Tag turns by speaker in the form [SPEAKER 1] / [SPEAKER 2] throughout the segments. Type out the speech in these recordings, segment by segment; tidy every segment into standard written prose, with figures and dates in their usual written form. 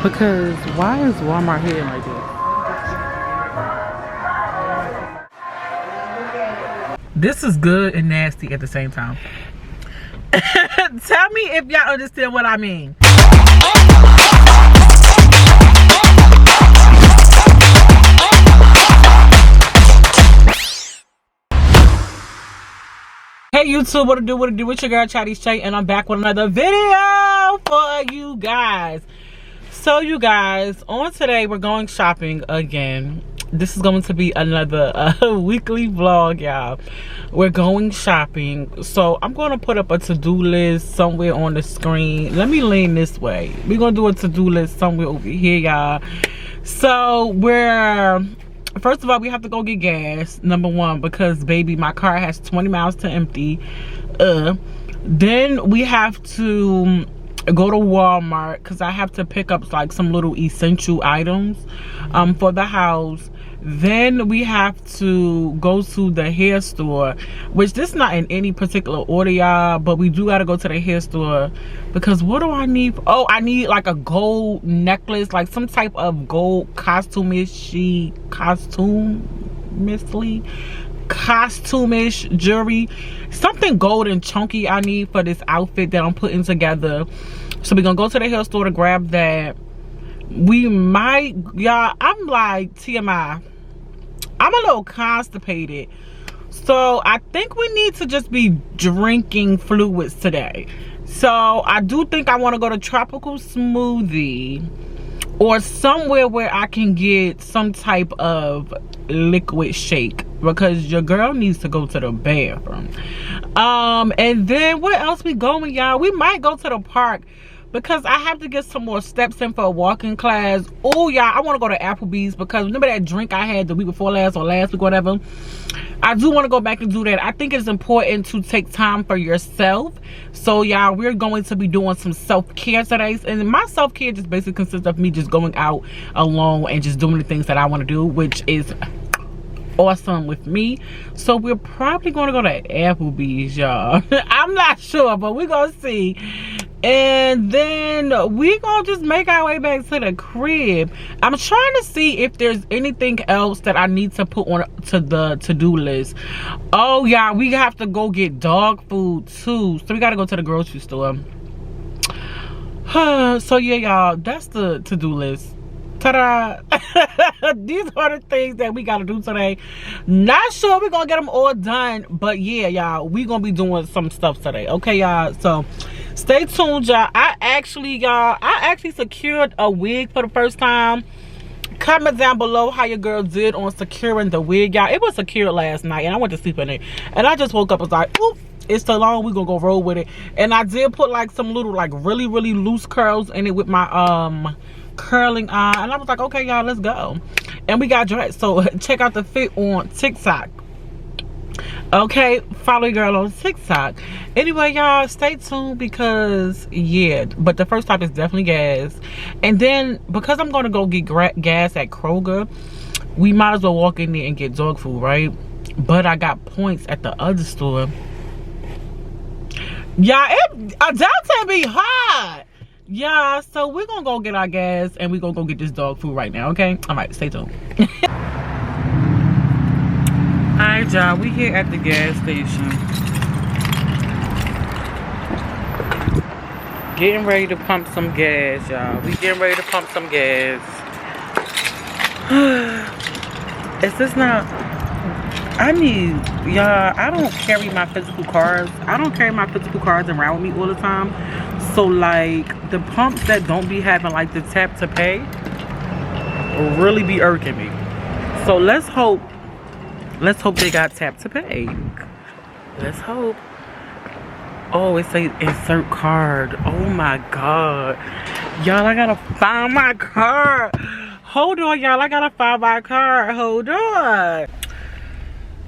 [SPEAKER 1] Because why is Walmart hitting like this? This is good and nasty at the same time. Tell me if y'all understand what I mean. Hey YouTube, what it do? It's your girl Chatty Shay, and I'm back with another video for you guys. So you guys, on today we're going shopping again. This is going to be another weekly vlog, y'all. We're going shopping. So I'm going to put up a to-do list somewhere on the screen. Let me lean this way. We're going to do a to-do list somewhere over here, y'all. So first of all, we have to go get gas, number one, because baby, my car has 20 miles to empty. Then we have to go to Walmart because I have to pick up like some little essential items for the house. Then we have to go to the hair store, which this is not in any particular order, y'all, but we do got to go to the hair store because what do I need? Oh, I need like a gold necklace, like some type of gold costume-ish jewelry, something gold and chunky I need for this outfit that I'm putting together. So we're gonna go to the hair store to grab that. We might, y'all, I'm like TMI, I'm a little constipated, so I think we need to just be drinking fluids today. So I do think I want to go to Tropical Smoothie or somewhere where I can get some type of liquid shake because your girl needs to go to the bathroom. And then where else we going, y'all? We might go to the park because I have to get some more steps in for a walking class. Oh, y'all, I want to go to Applebee's because remember that drink I had the week before last or last week, whatever? I do want to go back and do that. I think it's important to take time for yourself. So, y'all, we're going to be doing some self-care today. And my self-care just basically consists of me just going out alone and just doing the things that I want to do, which is awesome with me. So we're probably going to go to Applebee's, y'all. I'm not sure, but we're going to see. And then we're gonna just make our way back to the crib. I'm trying to see if there's anything else that I need to put on to the to-do list. Oh yeah, we have to go get dog food too, so we gotta go to the grocery store. So yeah, y'all, that's the to-do list. Ta-da! These are the things that we gotta do today. Not sure we're gonna get them all done, but yeah, y'all, we gonna be doing some stuff today. Okay, y'all, so stay tuned, y'all. I actually secured a wig for the first time. Comment down below how your girl did on securing the wig, y'all. It was secured last night and I went to sleep in it, and I just woke up and was like, oop, it's so long, we gonna go roll with it. And I did put like some little like really loose curls in it with my curling on, and I was like, okay, y'all, let's go. And we got dressed. So check out the fit on TikTok. Okay, follow your girl on TikTok. Anyway, y'all, stay tuned because yeah, but the first stop is definitely gas. And then because I'm gonna go get gas at Kroger, we might as well walk in there and get dog food, right? But I got points at the other store. Y'all, Gallentine be hot. Yeah, so we're gonna go get our gas and we're gonna go get this dog food right now, okay? All right, stay tuned. All right, y'all, we here at the gas station. Getting ready to pump some gas, y'all. We getting ready to pump some gas. Is this not... y'all, I don't carry my physical cards. I don't carry my physical cards around with me all the time. So, like, the pumps that don't be having, like, the tap to pay really be irking me. So, let's hope they got tap to pay. Let's hope. Oh, it says insert card. Oh, my God. Y'all, I gotta find my card. Hold on, y'all. I gotta find my card. Hold on.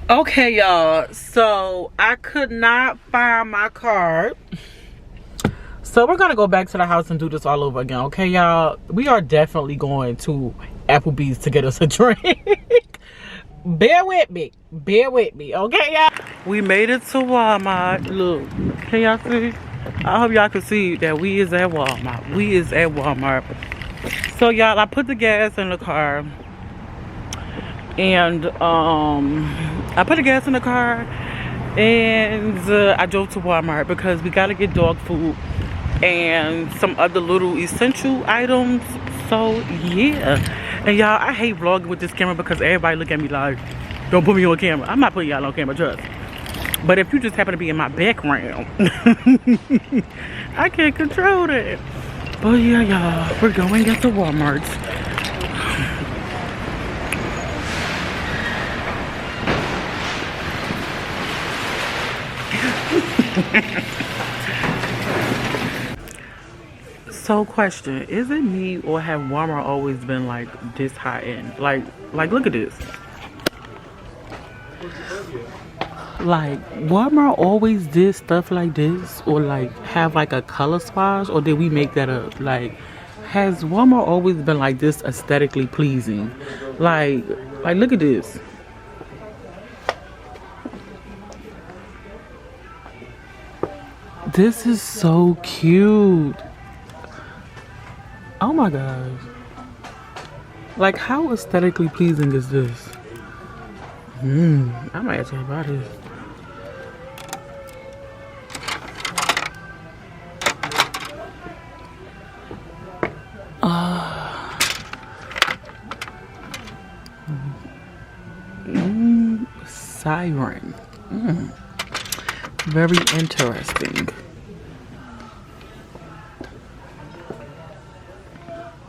[SPEAKER 1] Okay, y'all. So, I could not find my card. So we're gonna go back to the house and do this all over again, okay, y'all? We are definitely going to Applebee's to get us a drink. Bear with me, okay, y'all? We made it to Walmart. Look, can y'all see? I hope y'all can see that we is at Walmart. So y'all, I put the gas in the car, and I put the gas in the car, and I drove to Walmart because we gotta get dog food and some other little essential items. So yeah, and y'all, I hate vlogging with this camera because everybody look at me like, don't put me on camera. I'm not putting y'all on camera, trust. But if you just happen to be in my background, I can't control that. But yeah, y'all, we're going into Walmart. So question, is it me or have Walmart always been like this high end? Like look at this. Like Walmart always did stuff like this, or like have like a color swatch, or did we make that up? Like, has Walmart always been like this aesthetically pleasing? Like look at this. This is so cute. Oh my gosh. Like, how aesthetically pleasing is this? I might actually buy this. Siren. Very interesting.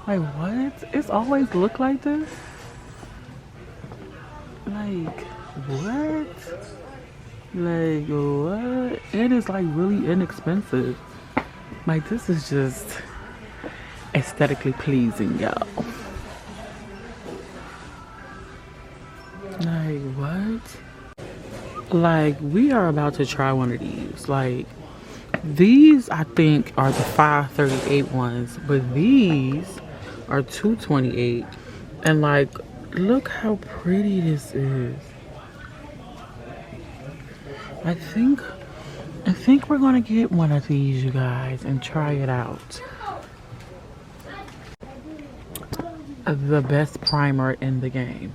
[SPEAKER 1] Like, what? It's always looked like this? Like, what? Like, what? It is like really inexpensive. Like, this is just aesthetically pleasing, y'all. Like, what? Like, we are about to try one of these. Like, these I think are the 538 ones, but these are 228. And like, look how pretty this is. I think we're gonna get one of these, you guys, and try it out. The best primer in the game.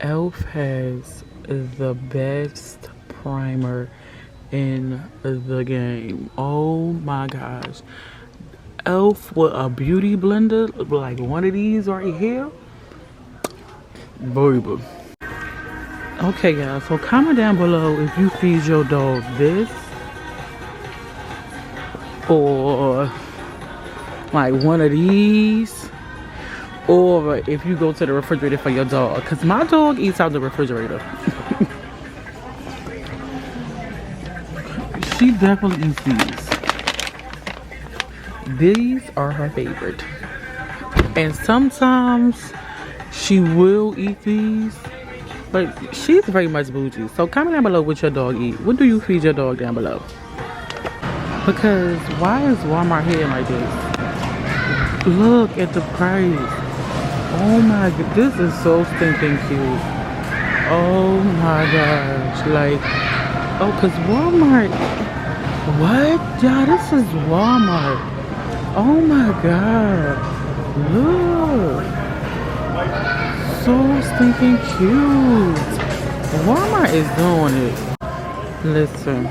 [SPEAKER 1] Elf has the best primer in the game. Oh my gosh. Elf with a beauty blender, like one of these right here. Baby. Okay, guys, so comment down below if you feed your dog this, or like one of these, or if you go to the refrigerator for your dog, because my dog eats out the refrigerator. She definitely eats these. These are her favorite, and sometimes she will eat these, but she's very much bougie. So comment down below what your dog eat. What do you feed your dog down below? Because why is Walmart hitting like this? Look at the price. Oh my god, this is so stinking cute. Oh my gosh, like, oh, cause Walmart, what? Yeah, this is Walmart. Oh my god, look, so stinking cute. Walmart is doing it. Listen,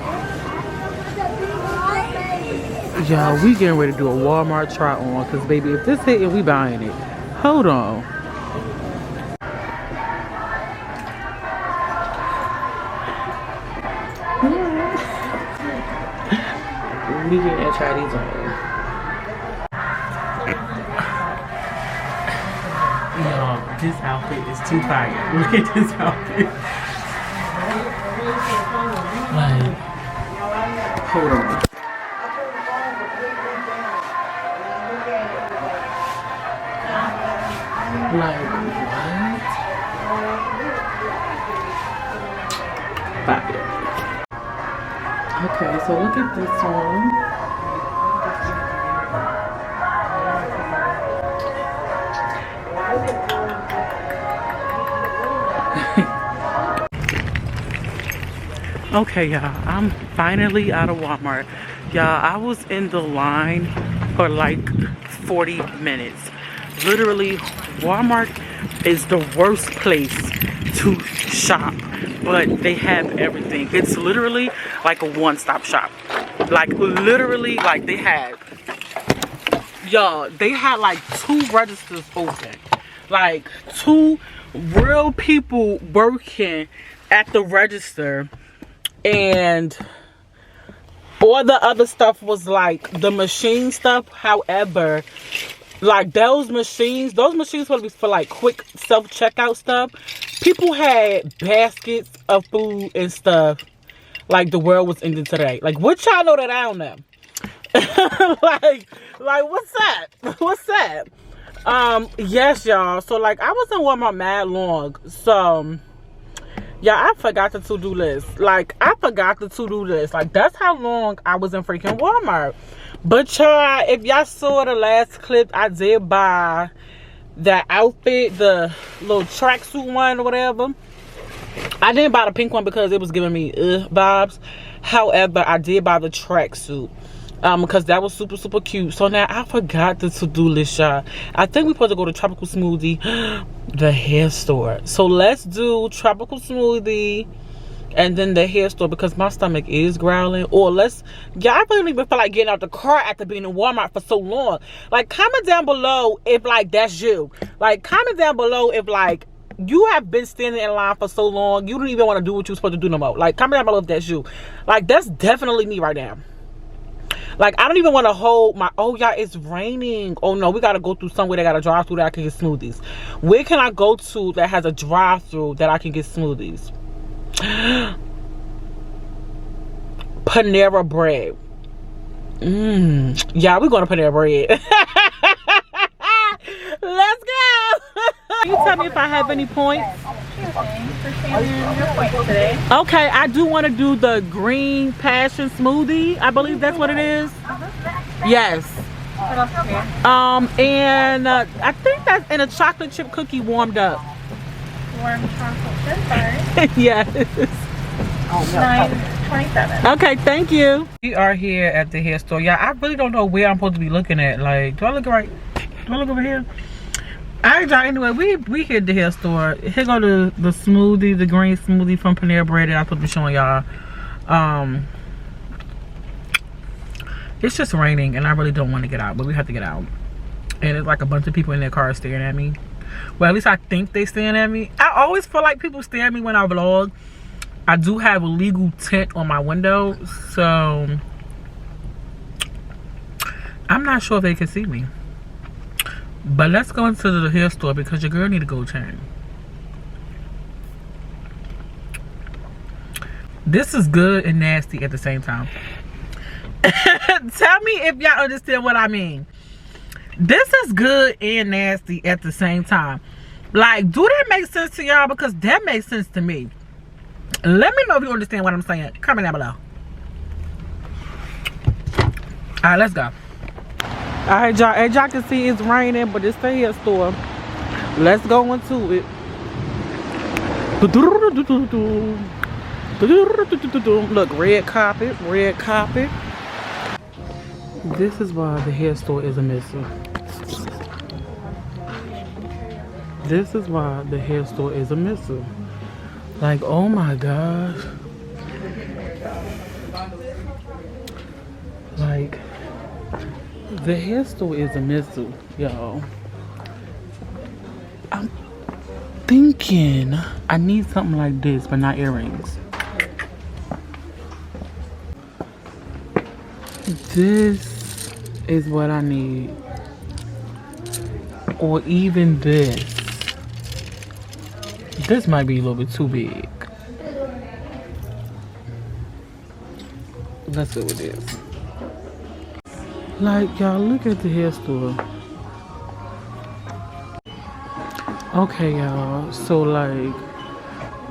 [SPEAKER 1] y'all, we getting ready to do a Walmart try on, cause baby, if this hitting, we buying it. Hold on. We gonna try these on. Y'all, this outfit is too fire. Look at this outfit. Like, hold on. Like, what? Fire. Okay, so look at this one. Okay, y'all, I'm finally out of Walmart. Y'all, I was in the line for like 40 minutes. literally, Walmart is the worst place to shop, but they have everything. It's literally like a one-stop shop. Like literally, like they had, y'all, they had like 2 registers open. Like 2 real people working at the register, and all the other stuff was like the machine stuff. However, like those machines supposed to be for like quick self-checkout stuff. People had baskets of food and stuff like the world was ending today. Like, what y'all know that I don't know? like what's that? What's that? Yes, y'all. So like I was in Walmart mad long. So yeah, I forgot the to-do list. Like, I forgot the to-do list. Like, that's how long I was in freaking Walmart. But y'all, if y'all saw the last clip, I did buy that outfit, the little tracksuit one or whatever. I didn't buy the pink one because it was giving me vibes. However, I did buy the tracksuit. Because that was super, super cute. So now I forgot the to-do list, y'all. I think we're supposed to go to Tropical Smoothie, the hair store. So let's do Tropical Smoothie and then the hair store because my stomach is growling. Or yeah, I really don't even feel like getting out the car after being in Walmart for so long. Like, comment down below if like that's you. Like, comment down below if like you have been standing in line for so long you don't even want to do what you're supposed to do no more. Like, comment down below if that's you. Like, that's definitely me right now. Like, I don't even want to hold my, oh yeah, it's raining. Oh no, we got to go through somewhere that got a drive-through that I can get smoothies. Where can I go to that has a drive-through that I can get smoothies? Panera Bread. Yeah, we're going to Panera Bread. Let's go. Can you tell me if I have any points? Okay, I do want to do the green passion smoothie. I believe that's what it is. Yes. And I think that's in a chocolate chip cookie warmed up.
[SPEAKER 2] Warm chocolate chip bar.
[SPEAKER 1] Yes.
[SPEAKER 2] $9.27.
[SPEAKER 1] Okay, thank you. We are here at the hair store. Yeah, I really don't know where I'm supposed to be looking at. Like, do I look right? Do I look over here? Alright, y'all, anyway, we here at the hair store. Here go the smoothie, the green smoothie from Panera Bread that I'm supposed to be showing y'all. It's just raining and I really don't want to get out, but we have to get out. And it's like a bunch of people in their cars staring at me. Well, at least I think they staring at me. I always feel like people stare at me when I vlog. I do have a legal tint on my window, so I'm not sure if they can see me. But let's go into the hair store because your girl need a gold chain. This is good and nasty at the same time. Tell me if y'all understand what I mean. This is good and nasty at the same time. Like, do that make sense to y'all? Because that makes sense to me. Let me know if you understand what I'm saying. Comment down below. Alright, let's go. Alright, y'all, as y'all can see, it's raining, but it's the hair store. Let's go into it. Look, red carpet, red carpet. This is why the hair store is a missile. This is why the hair store is a missile. Like, oh my gosh. Like, the hair store is a missile, y'all. I'm thinking I need something like this, but not earrings. This is what I need. Or even this. This might be a little bit too big. Let's go with this. Like, y'all, look at the hair store. Okay, y'all. So, like,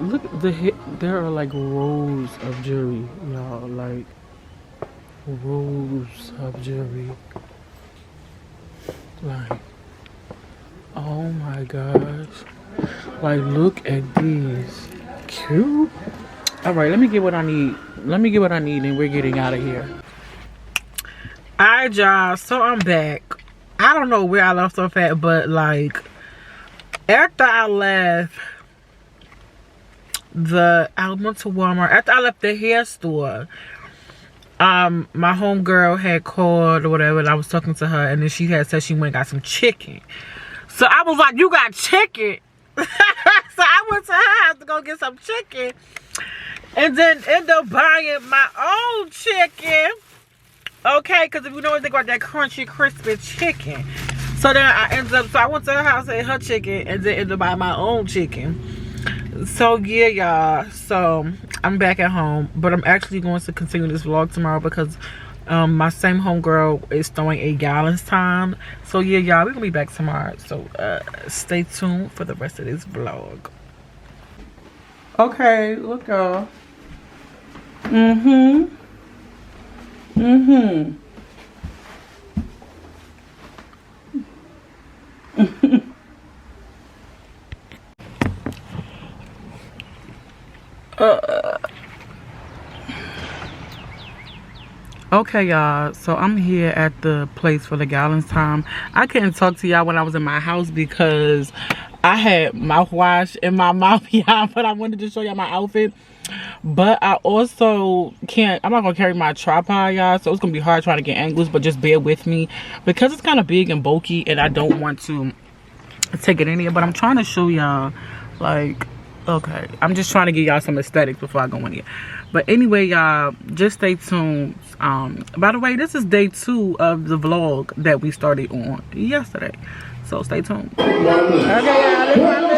[SPEAKER 1] look at the hair. There are like rows of jewelry, y'all. Like, rows of jewelry. Like, oh my gosh. Like, look at these. Cute. All right, let me get what I need. Let me get what I need and we're getting out of here. Alright, y'all, so I'm back. I don't know where I left off at, but like after I left I went to Walmart. After I left the hair store, my homegirl had called or whatever, and I was talking to her, and then she had said she went and got some chicken. So I was like, you got chicken? So I went to her house to go get some chicken, and then ended up buying my own chicken. Okay, because if you know anything about that crunchy, crispy chicken. So then I went to her house and ate her chicken, and then ended up buying my own chicken. So yeah, y'all. So I'm back at home, but I'm actually going to continue this vlog tomorrow because my same homegirl is throwing a Gallentine. So yeah, y'all, we're gonna be back tomorrow. So stay tuned for the rest of this vlog. Okay, look, y'all. Okay, y'all, so I'm here at the place for the Gallentine. I couldn't talk to y'all when I was in my house because I had mouthwash in my mouth, y'all, but I wanted to show y'all my outfit. But I also I'm not gonna carry my tripod, y'all, so it's gonna be hard trying to get angles, but just bear with me because it's kind of big and bulky and I don't want to take it in here. But I'm trying to show y'all, like, okay, I'm just trying to give y'all some aesthetics before I go in here. But anyway, y'all, just stay tuned. By the way, this is day 2 of the vlog that we started on yesterday, so stay tuned. Okay, y'all, this is my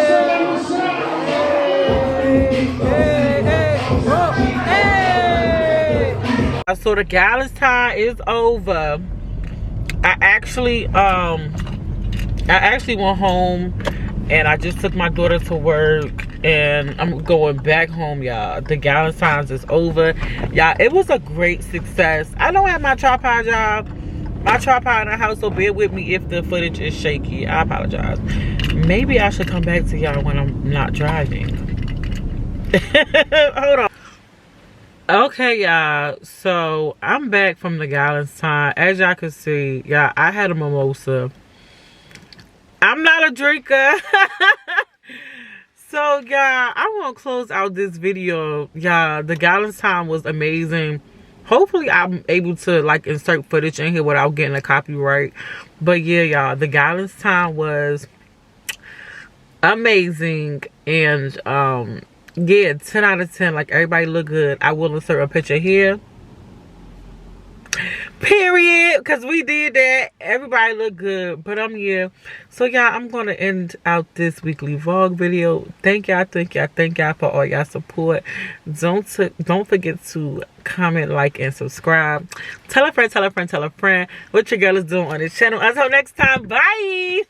[SPEAKER 1] so the Gallentine is over. I actually went home and I just took my daughter to work and I'm going back home, y'all. The Gallentine's is over, y'all. It was a great success. I don't have my tripod, y'all. My tripod in the house, so bear with me if the footage is shaky. I apologize. Maybe I should come back to y'all when I'm not driving. Hold on. Okay, y'all, so I'm back from the Gallentine. As y'all can see, y'all, I had a mimosa. I'm not a drinker. So y'all, I want to close out this video. Y'all, the Gallentine was amazing. Hopefully I'm able to like insert footage in here without getting a copyright. But yeah, y'all, the Gallentine was amazing. And yeah, 10 out of 10. Like, everybody look good. I will insert a picture here. Period. Because we did that. Everybody look good. But I'm here. So, y'all, I'm going to end out this weekly vlog video. Thank y'all for all y'all support. Don't forget to comment, like, and subscribe. Tell a friend what your girl is doing on this channel. Until next time, bye.